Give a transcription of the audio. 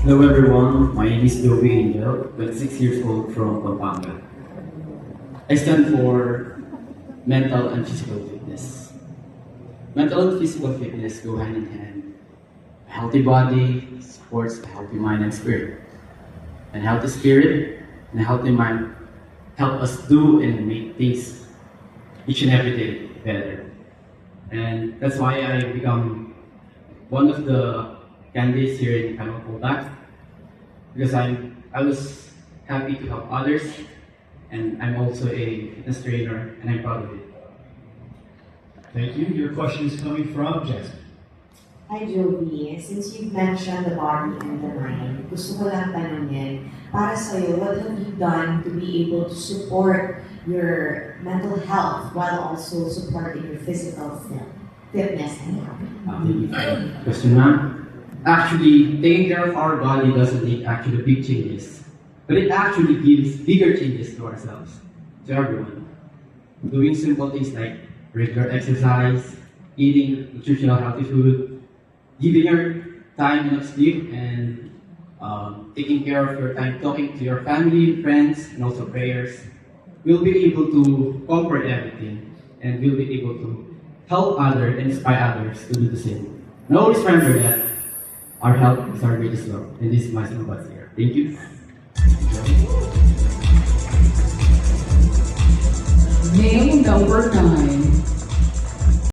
Hello everyone, my name is Joey Angel, 26 years old from Pampanga. I stand for mental and physical fitness. Mental and physical fitness go hand in hand. A healthy body supports a healthy mind and spirit. And a healthy spirit and a healthy mind help us do and make things each and every day better. And that's why I become one of the candidates here in Final Callback, because I was happy to help others, and I'm also a fitness trainer, and I'm proud of it. Thank you. Your question is coming from Jasmine. Hi Joey, since you've mentioned the body and the mind, gusto ko lang tanungin, para sa'yo, what have you done to be able to support your mental health while also supporting your physical fitness and health? Thank you for the question, ma'am. Actually, taking care of our body doesn't need actually big changes, but it actually gives bigger changes to ourselves, to everyone. Doing simple things like regular exercise, eating nutritional healthy food, giving your time enough sleep, and taking care of your time talking to your family, friends, and also prayers, we'll be able to conquer everything, and we'll be able to help others and inspire others to do the same. And always remember that our health is our greatest wealth, and this is my Superbods here. Thank you. Male number 9.